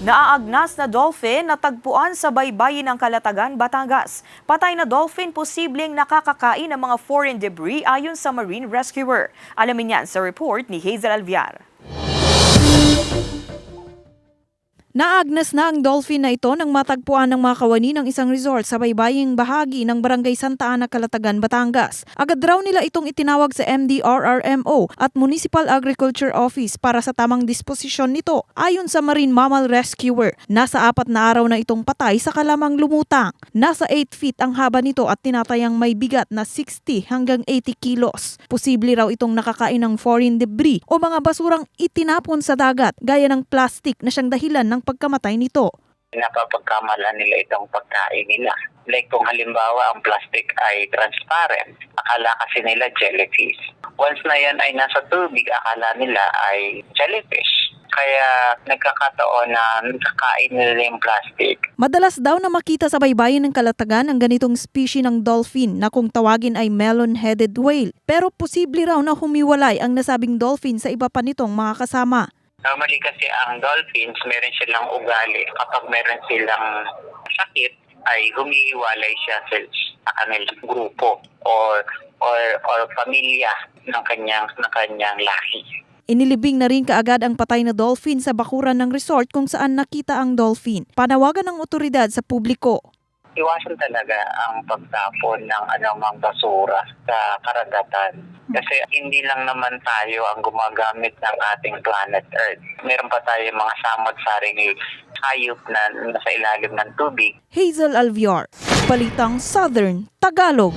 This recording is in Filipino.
Naaagnas na dolphin natagpuan sa baybayin ng Calatagan, Batangas. Patay na dolphin posibleng nakakakain ng mga foreign debris ayon sa marine rescuer. Alamin yan sa report ni Hazel Alviar. Naagnas na ang dolphin na ito nang matagpuan ng mga kawani ng isang resort sa baybaying bahagi ng Barangay Santa Ana, Calatagan, Batangas. Agad raw nila itong itinawag sa MDRRMO at Municipal Agriculture Office para sa tamang disposisyon nito. Ayon sa Marine Mammal Rescuer, nasa 4 na araw na itong patay sa kalamang lumutang. Nasa 8 feet ang haba nito at tinatayang may bigat na 60 hanggang 80 kilos. Posible raw itong nakakain ng foreign debris o mga basurang itinapon sa dagat gaya ng plastic na siyang dahilan ng pagkamatay nito. Napapagkamalan nila itong pagkain nila. Like kung halimbawa ang plastic ay transparent, akala kasi nila jellyfish. Once na yan ay nasa tubig, akala nila ay jellyfish. Kaya nagkakataon na nakakain nila yung plastic. Madalas daw na makita sa baybayin ng Calatagan ang ganitong species ng dolphin na kung tawagin ay melon-headed whale. Pero posible raw na humiwalay ang nasabing dolphin sa iba pa nitong mga kasama. Normally kasi ang dolphins, meron silang ugali. Kapag meron silang sakit, ay humihiwalay siya sa kanilang grupo or pamilya ng kanyang lahi. Inilibing na rin kaagad ang patay na dolphin sa bakuran ng resort kung saan nakita ang dolphin. Panawagan ng otoridad sa publiko. Iwasan talaga ang pagtapon ng anumang basura sa karagatan. Kasi hindi lang naman tayo ang gumagamit ng ating planet Earth. Meron pa tayo mga samot-saring hayop na nasa ilalim ng tubig. Hazel Alviar, Balitang Southern Tagalog.